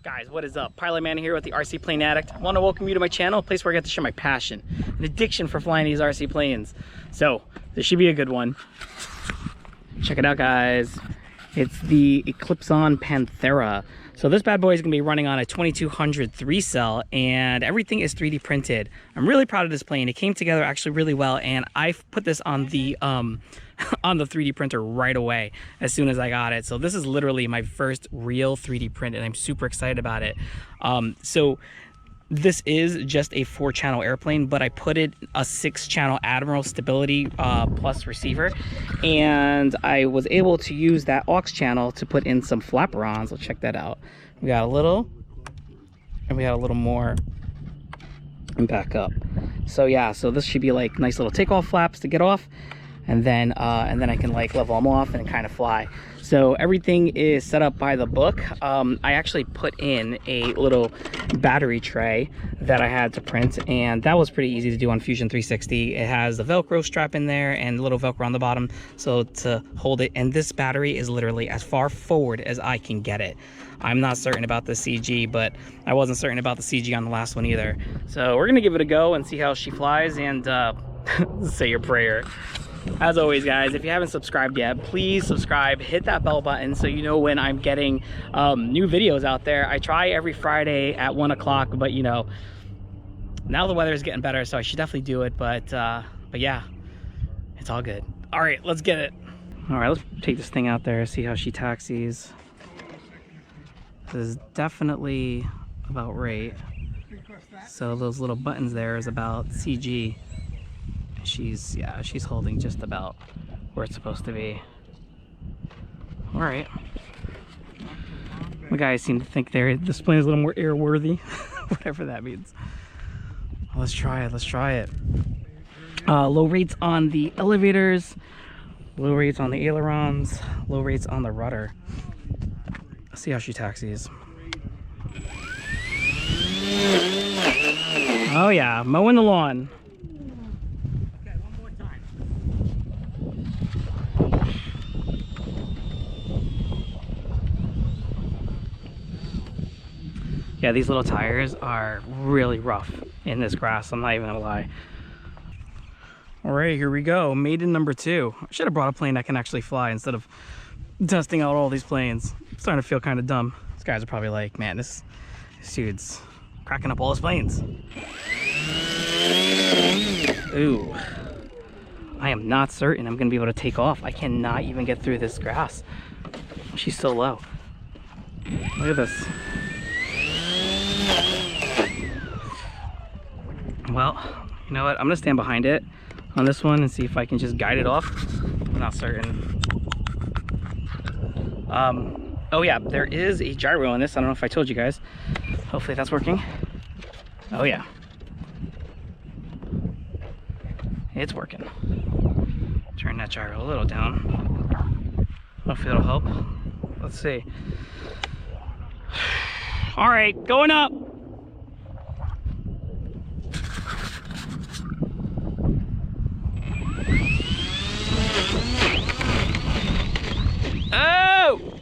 Guys, what is up? Pilot Man here with the RC Plane Addict. I want to welcome you to my channel, a place where I get to share my passion, an addiction for flying these RC planes. So, this should be a good one. Check it out, guys. It's the Eclipson Panthera. So this bad boy is going to be running on a 2200 3-cell, and everything is 3D printed. I'm really proud of this plane. It came together actually really well, and I put this on the 3D printer right away as soon as I got it. So this is literally my first real 3D print, and I'm super excited about it. So this is just a 4-channel airplane, but I put it a 6-channel Admiral stability plus receiver, and I was able to use that aux channel to put in some flaperons. Let's check that out. We got a little, and we got a little more, and back up. So yeah, so this should be like nice little takeoff flaps to get off, and then I can like level them off and kind of fly. So everything is set up by the book. I actually put in a little battery tray that I had to print, and that was pretty easy to do on Fusion 360. It has the Velcro strap in there and a little Velcro on the bottom so to hold it, and this battery is literally as far forward as I can get it. I'm not certain about the CG, but I wasn't certain about the CG on the last one either. So we're gonna give it a go and see how she flies, and say your prayer. As always, guys, if you haven't subscribed yet, please subscribe, hit that bell button so you know when I'm getting new videos out there. I try every Friday at 1 o'clock, but you know, now the weather is getting better, so I should definitely do it. But yeah, it's all good. All right, let's get it. All right, let's take this thing out there, see how she taxis. This is definitely about right. So those little buttons there is about CG. She's holding just about where it's supposed to be. All right. The guys seem to think this plane is a little more airworthy, whatever that means. Let's try it. Let's try it. Low rates on the elevators, low rates on the ailerons, low rates on the rudder. Let's see how she taxis. Oh yeah, mowing the lawn. Yeah, these little tires are really rough in this grass, I'm not even gonna lie. All right, here we go, Maiden number 2. I should have brought a plane that can actually fly instead of testing out all these planes. I'm starting to feel kind of dumb. These guys are probably like, man, this dude's cracking up all his planes. Ooh, I am not certain I'm gonna be able to take off. I cannot even get through this grass. She's so low. Look at this. Well, you know what? I'm gonna stand behind it on this one and see if I can just guide it off. I'm not certain. Oh yeah, there is a gyro in this. I don't know if I told you guys. Hopefully that's working. Oh yeah. It's working. Turn that gyro a little down. Hopefully that'll help. Let's see. All right, going up. Oh!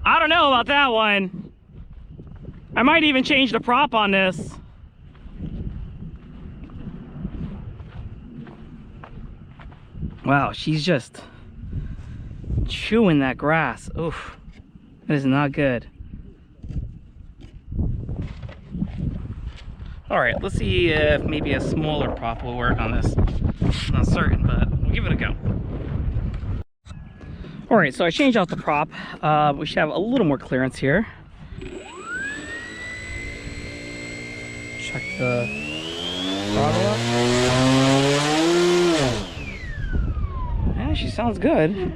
I don't know about that one. I might even change the prop on this. Wow, she's just chewing that grass. Oof, that is not good. All right, let's see if maybe a smaller prop will work on this. I'm not certain, but we'll give it a go. All right, so I changed out the prop. We should have a little more clearance here. Check the throttle up. Yeah, she sounds good.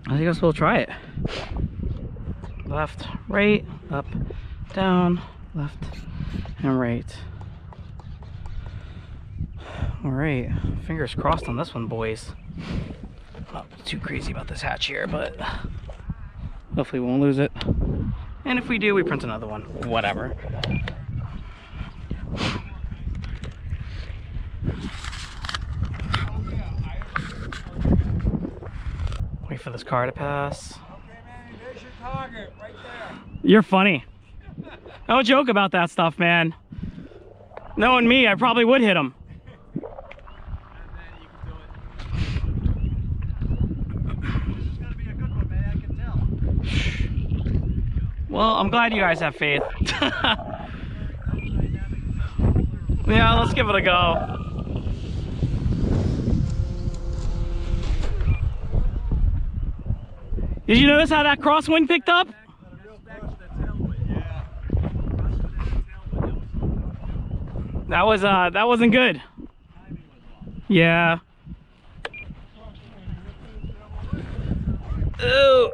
I guess we'll try it. Left, right, up, down, left, and right. All right, fingers crossed on this one, boys. Not too crazy about this hatch here, but hopefully we won't lose it. And if we do, we print another one. Whatever. Wait for this car to pass. Okay, man, there's your target right there. You're funny. Don't joke about that stuff, man. Knowing me, I probably would hit him. This is gonna be a good one, man. I can tell. Well, I'm glad you guys have faith. Yeah, let's give it a go. Did you notice how that crosswind picked up? That wasn't good. Yeah. Ooh.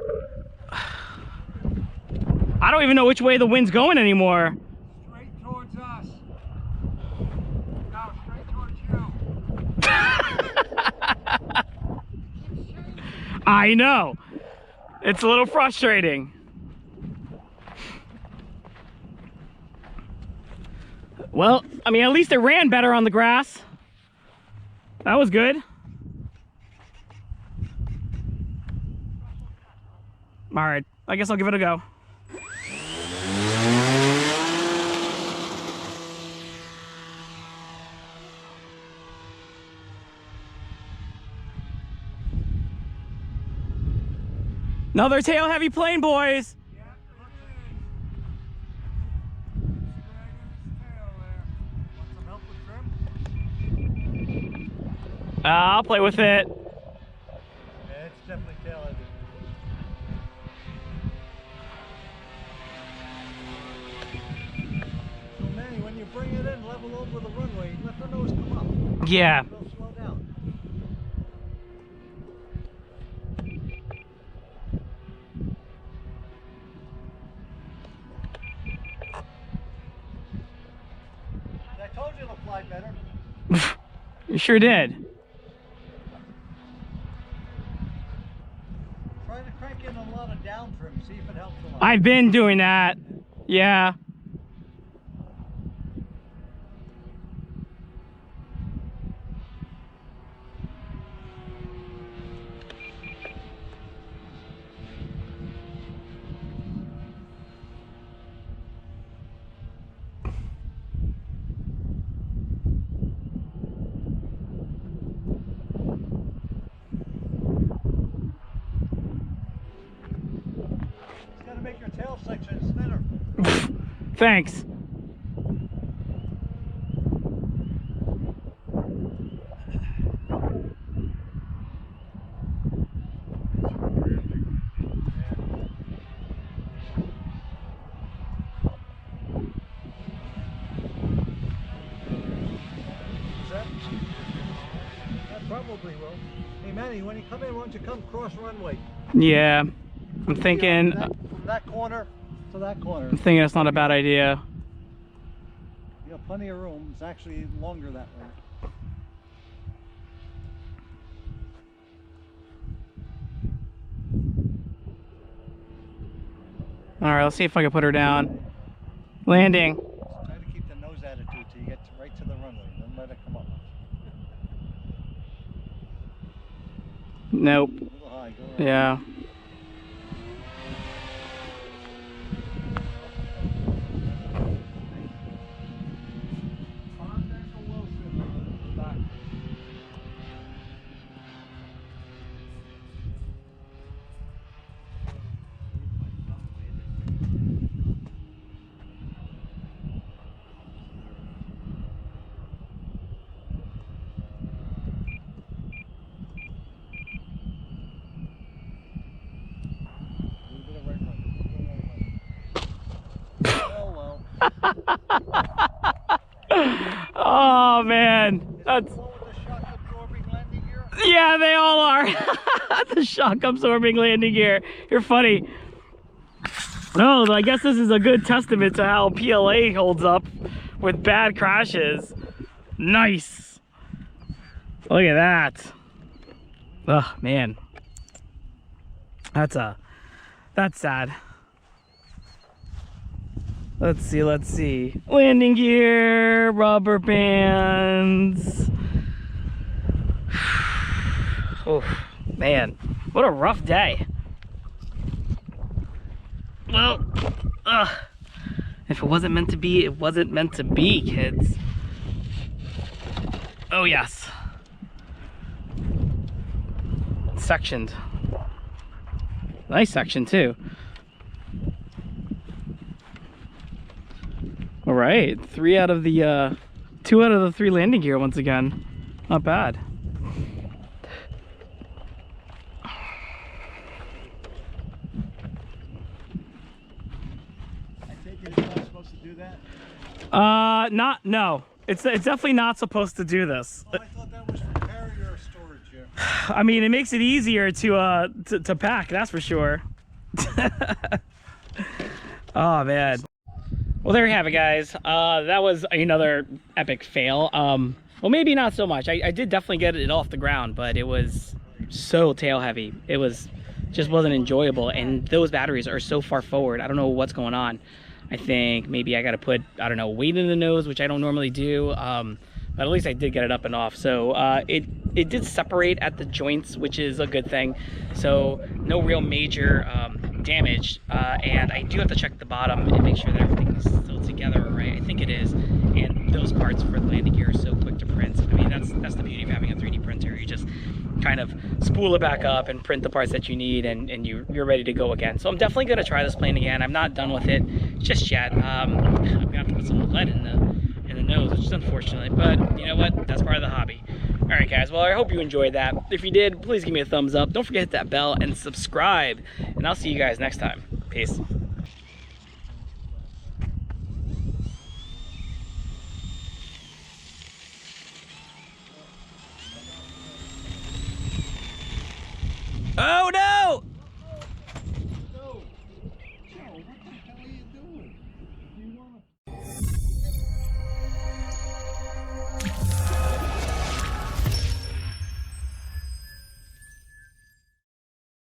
I don't even know which way the wind's going anymore. Straight towards us. No, straight towards you. I know. It's a little frustrating. Well, I mean, at least it ran better on the grass. That was good. All right, I guess I'll give it a go. Another tail heavy plane, boys. Yeah, look at it. Tail there. Want some help with trim? I'll play with it. Yeah, it's definitely tail heavy. So Manny, when you bring it in level over the runway, let the nose come up. Yeah. It'll slow down. I told you it'll fly better. You sure did. Try to crank in a lot of down trim, see if it helps a lot. I've been doing that. Yeah. It's gonna make your tail section thinner. Thanks. That probably will. Hey Manny, when you come in, why don't you come cross runway? Yeah. I'm thinking. From that corner to that corner. I'm thinking it's not a bad idea. You have plenty of room. It's actually longer that way. All right, let's see if I can put her down. Landing. Try to keep the nose attitude till you get right to the runway. Then let it come up. Nope. A little high. Go around. Yeah. Oh man, that's yeah, they all are. The shock absorbing landing gear. You're funny. Oh, I guess this is a good testament to how PLA holds up with bad crashes. Nice. Look at that. Oh man, that's sad. Let's see. Landing gear, rubber bands. Oh, man. What a rough day. Well, if it wasn't meant to be, it wasn't meant to be, kids. Oh yes. Sectioned. Nice section too. All right, 2 out of the 3 landing gear once again. Not bad. I take it it's not supposed to do that? No. It's definitely not supposed to do this. Oh, I thought that was for carrier storage here. I mean, it makes it easier to pack, that's for sure. Oh man. Well, there you have it, guys. That was another epic fail. Well, maybe not so much. I did definitely get it off the ground, but it was so tail heavy. It was just wasn't enjoyable, and those batteries are so far forward. I don't know what's going on. I think maybe I got to put, I don't know, weight in the nose, which I don't normally do. But at least I did get it up and off. So it did separate at the joints, which is a good thing. So no real major damage. And I do have to check the bottom and make sure that everything's still together, right? I think it is. And those parts for the landing gear are so quick to print. I mean, that's the beauty of having a 3D printer. You just kind of spool it back up and print the parts that you need, and you're ready to go again. So I'm definitely going to try this plane again. I'm not done with it just yet. I'm going to have to put some lead in the nose, which is unfortunate, but you know what? That's part of the hobby. All right, guys. Well, I hope you enjoyed that. If you did, please give me a thumbs up. Don't forget to hit that bell and subscribe, and I'll see you guys next time. Peace. Oh no!